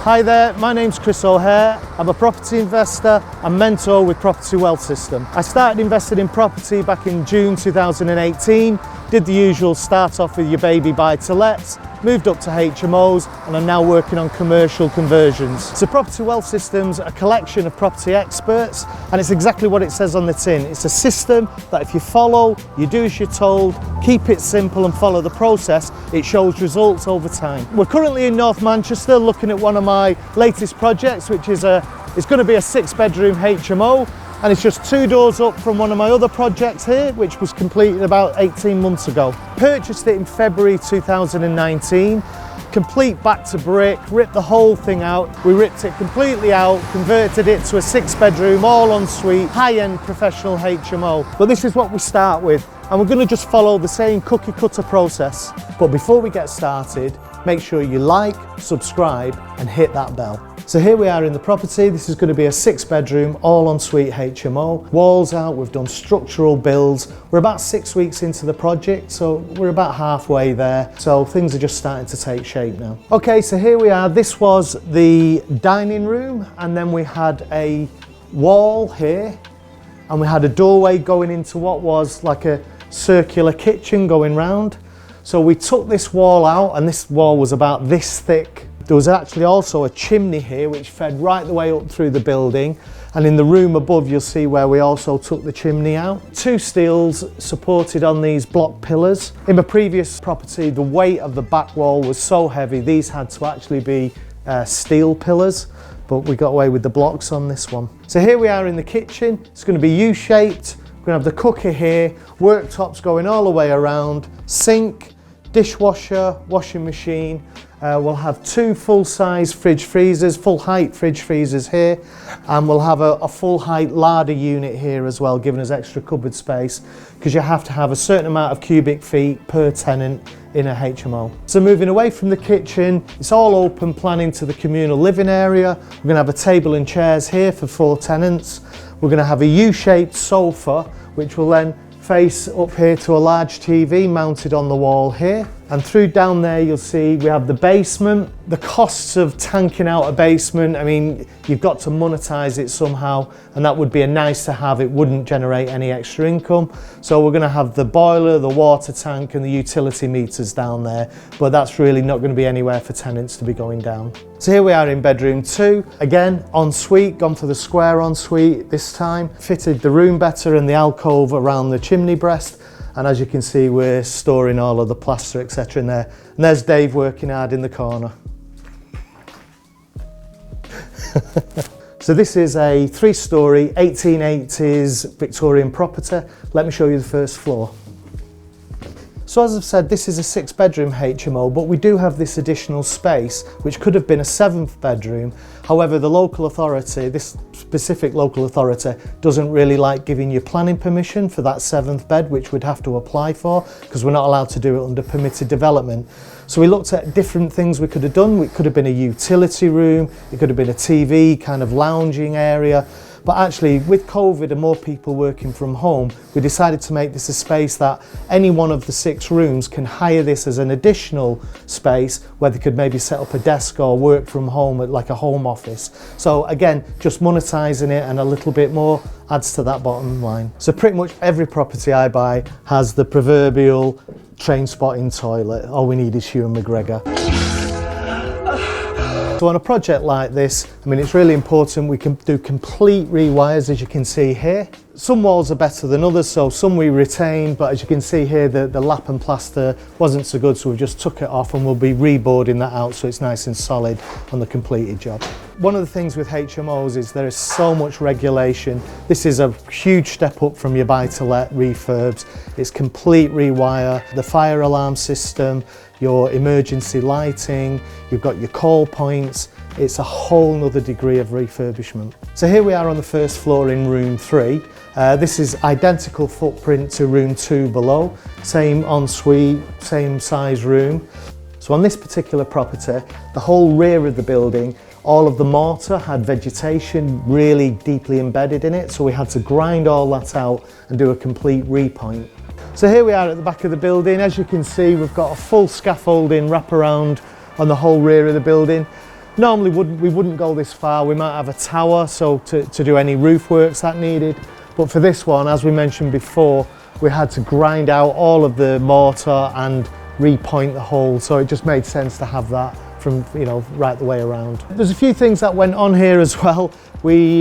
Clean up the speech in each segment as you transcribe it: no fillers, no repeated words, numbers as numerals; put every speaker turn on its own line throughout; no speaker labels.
Hi there, my name's Chris O'Hare. I'm a property investor and mentor with Property Wealth System. I started investing in property back in June 2018, did the usual start off with your baby buy-to-lets, moved up to HMOs, and I'm now working on commercial conversions. So Property Wealth System's a collection of property experts, and it's exactly what it says on the tin. It's a system that if you follow, you do as you're told, keep it simple and follow the process, it shows results over time. We're currently in North Manchester looking at one of my latest projects, which is it's going to be a 6-bedroom HMO, and it's just 2 doors up from one of my other projects here, which was completed about 18 months ago. Purchased it in February 2019, complete back to brick, ripped the whole thing out. We ripped it completely out, converted it to a 6-bedroom, all ensuite, high-end professional HMO. But this is what we start with, and we're going to just follow the same cookie cutter process. But before we get started, make sure you like, subscribe, and hit that bell. So here we are in the property. This is going to be a 6-bedroom, all ensuite HMO. Walls out, we've done structural builds. We're about 6 weeks into the project, so we're about halfway there. So things are just starting to take shape now. Okay, so here we are. This was the dining room, and then we had a wall here, and we had a doorway going into what was like a circular kitchen going round. So we took this wall out, and this wall was about this thick. There was actually also a chimney here which fed right the way up through the building, and in the room above you'll see where we also took the chimney out. 2 steels supported on these block pillars. In my previous property the weight of the back wall was so heavy these had to actually be steel pillars, but we got away with the blocks on this one. So here we are in the kitchen. It's going to be U-shaped. We're going to have the cooker here, worktops going all the way around, sink, dishwasher, washing machine. We'll have 2 full-size fridge freezers, full-height fridge freezers here, and we'll have a full-height larder unit here as well, giving us extra cupboard space, because you have to have a certain amount of cubic feet per tenant in a HMO. So moving away from the kitchen, it's all open plan into the communal living area. We're going to have a table and chairs here for 4 tenants. We're going to have a U-shaped sofa, which will then face up here to a large TV mounted on the wall here. And through down there you'll see we have the basement. The costs of tanking out a basement, I mean, you've got to monetize it somehow, and that would be a nice to have. It wouldn't generate any extra income. So we're going to have the boiler, the water tank and the utility meters down there, but that's really not going to be anywhere for tenants to be going down. So here we are in bedroom 2. Again, ensuite, gone for the square ensuite this time. Fitted the room better and the alcove around the chimney breast. And as you can see, we're storing all of the plaster, etc. in there. And there's Dave working hard in the corner. So this is a 3-storey, 1880s Victorian property. Let me show you the first floor. So as I've said, this is a 6-bedroom HMO, but we do have this additional space, which could have been a 7th bedroom. However, the local authority, this specific local authority, doesn't really like giving you planning permission for that 7th bed, which we'd have to apply for, because we're not allowed to do it under permitted development. So we looked at different things we could have done. It could have been a utility room, it could have been a TV, kind of lounging area. But actually, with COVID and more people working from home, we decided to make this a space that any one of the 6 rooms can hire this as an additional space where they could maybe set up a desk or work from home at like a home office. So again, just monetizing it and a little bit more adds to that bottom line. So pretty much every property I buy has the proverbial train spotting toilet. All we need is Hugh and McGregor. So on a project like this, I mean, it's really important we can do complete rewires, as you can see here. Some walls are better than others, so some we retain, but as you can see here, the lap and plaster wasn't so good, so we just took it off and we'll be reboarding that out so it's nice and solid on the completed job. One of the things with HMOs is there is so much regulation. This is a huge step up from your buy-to-let refurbs. It's complete rewire, the fire alarm system, your emergency lighting, you've got your call points. It's a whole nother degree of refurbishment. So here we are on the first floor in room 3. This is identical footprint to room 2 below, same ensuite, same size room. So on this particular property, the whole rear of the building, all of the mortar had vegetation really deeply embedded in it, so we had to grind all that out and do a complete repoint. So here we are at the back of the building. As you can see, we've got a full scaffolding wraparound on the whole rear of the building. Normally we wouldn't go this far. We might have a tower, so to do any roof works that needed. But for this one, as we mentioned before, we had to grind out all of the mortar and repoint the whole, so it just made sense to have that from, you know, right the way around. There's a few things that went on here as well. We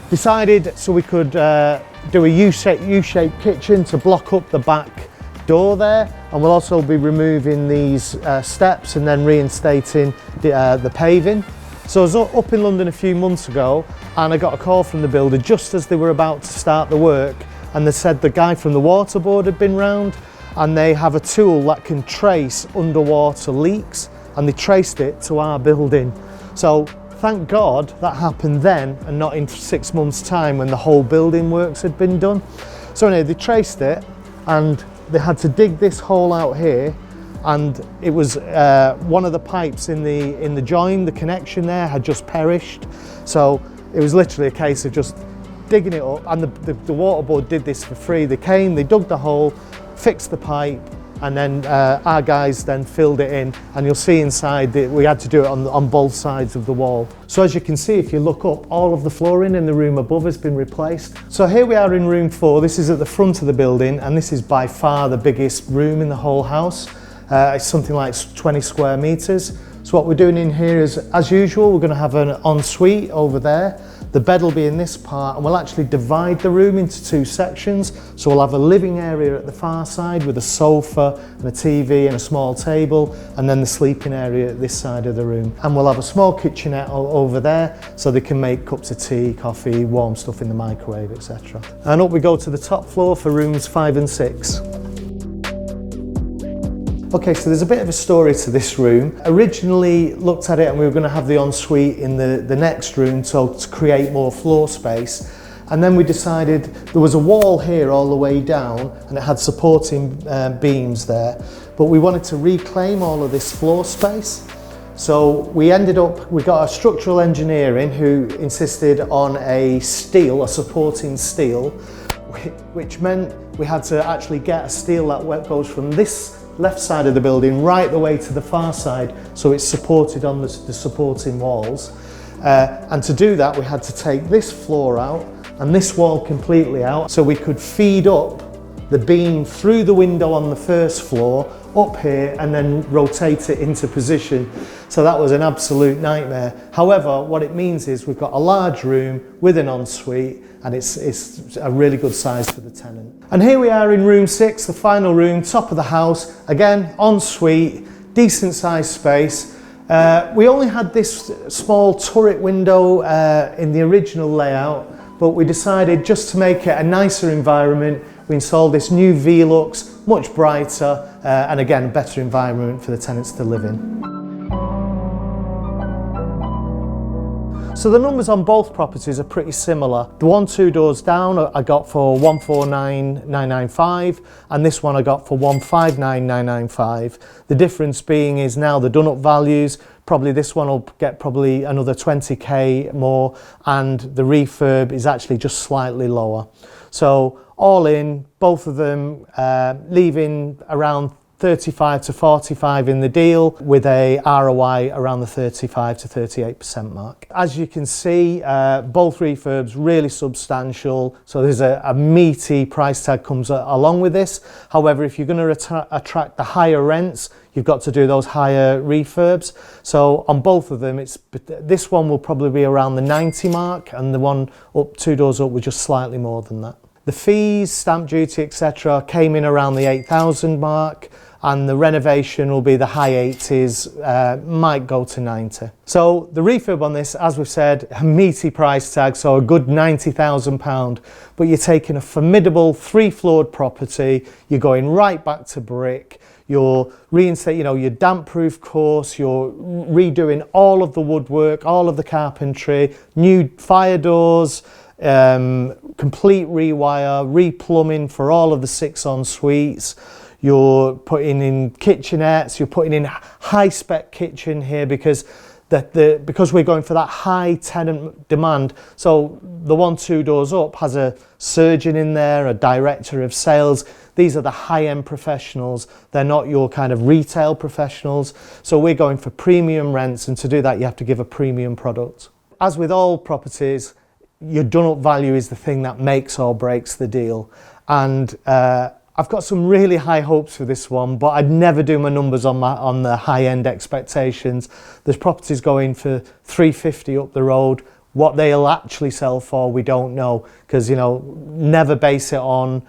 decided so we could do a U-shaped kitchen to block up the back door there, and we'll also be removing these steps and then reinstating the paving. So I was up in London a few months ago and I got a call from the builder just as they were about to start the work, and they said the guy from the water board had been round and they have a tool that can trace underwater leaks, and they traced it to our building. So thank God that happened then and not in 6 months' time when the whole building works had been done. So anyway, they traced it and they had to dig this hole out here, and it was one of the pipes in the join, the connection there had just perished. So it was literally a case of just digging it up, and the water board did this for free. They came, they dug the hole, fixed the pipe, and then our guys then filled it in, and you'll see inside that we had to do it on both sides of the wall. So as you can see, if you look up, all of the flooring in the room above has been replaced. So here we are in room 4. This is at the front of the building, and this is by far the biggest room in the whole house. It's something like 20 square meters. So what we're doing in here is, as usual, we're going to have an ensuite over there. The bed will be in this part, and we'll actually divide the room into 2 sections. So we'll have a living area at the far side with a sofa and a TV and a small table, and then the sleeping area at this side of the room. And we'll have a small kitchenette over there so they can make cups of tea, coffee, warm stuff in the microwave, etc. And up we go to the top floor for rooms 5 and 6. Okay, so there's a bit of a story to this room. Originally looked at it and we were going to have the ensuite in the next room to create more floor space. And then we decided there was a wall here all the way down and it had supporting beams there. But we wanted to reclaim all of this floor space. So we got a structural engineer in who insisted on a supporting steel, which meant we had to actually get a steel that goes from this left side of the building right the way to the far side, so it's supported on the supporting walls. And to do that we had to take this floor out and this wall completely out, so we could feed up the beam through the window on the first floor up here and then rotate it into position. So that was an absolute nightmare. However, what it means is we've got a large room with an ensuite, and it's a really good size for the tenant. And here we are in room 6, the final room, top of the house. Again, ensuite, decent sized space. We only had this small turret window in the original layout, but we decided just to make it a nicer environment, we installed this new Velux, much brighter, and again, a better environment for the tenants to live in. So the numbers on both properties are pretty similar. The one 2 doors down I got for 149,995, and this one I got for 159,995. The difference being is now the done-up values. Probably this one will get probably another 20k more, and the refurb is actually just slightly lower. So all in, both of them leaving around 35 to 45 in the deal, with a ROI around the 35 to 38% mark. As you can see, both refurbs really substantial, so there's a meaty price tag comes along with this. However, if you're going to attract the higher rents, you've got to do those higher refurbs. So on both of them, this one will probably be around the 90 mark, and the one up 2 doors up was just slightly more than that. The fees, stamp duty, etc. came in around the 8,000 mark, and the renovation will be the high 80s, might go to 90. So the refurb on this, as we've said, a meaty price tag, so a good £90,000, but you're taking a formidable 3-floored property, you're going right back to brick, you're reinstating, your damp-proof course, you're redoing all of the woodwork, all of the carpentry, new fire doors, complete rewire, replumbing for all of the 6 en-suites. You're putting in kitchenettes, you're putting in high-spec kitchen here, because because we're going for that high tenant demand, so the 1-2 doors up has a surgeon in there, a director of sales. These are the high-end professionals. They're not your kind of retail professionals. So we're going for premium rents, and to do that you have to give a premium product. As with all properties, your done-up value is the thing that makes or breaks the deal. And I've got some really high hopes for this one, but I'd never do my numbers on the high-end expectations. There's properties going for 350 up the road. What they'll actually sell for, we don't know, because, you know, never base it on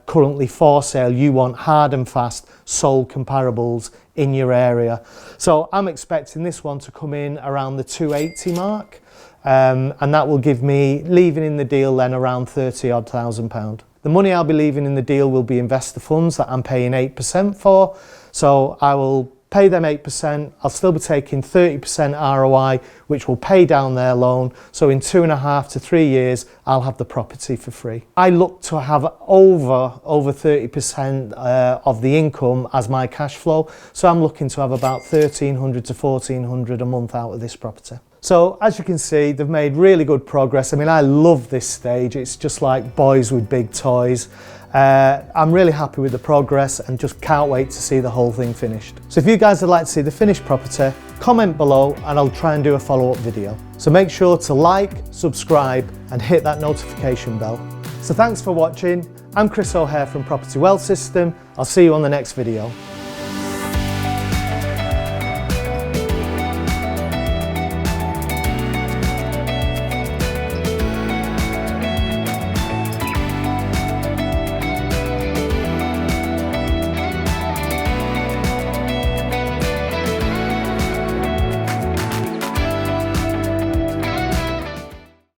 currently for sale. You want hard and fast sold comparables in your area. So I'm expecting this one to come in around the 280 mark, and that will give me, leaving in the deal then, around £30,000. The money I'll be leaving in the deal will be investor funds that I'm paying 8% for. So I will pay them 8%. I'll still be taking 30% ROI, which will pay down their loan. So in 2.5 to 3 years, I'll have the property for free. I look to have over 30% of the income as my cash flow. So I'm looking to have about 1,300 to 1,400 a month out of this property. So as you can see, they've made really good progress. I mean, I love this stage. It's just like boys with big toys. I'm really happy with the progress and just can't wait to see the whole thing finished. So if you guys would like to see the finished property, comment below and I'll try and do a follow-up video. So make sure to like, subscribe and hit that notification bell. So thanks for watching. I'm Chris O'Hare from Property Wealth System. I'll see you on the next video.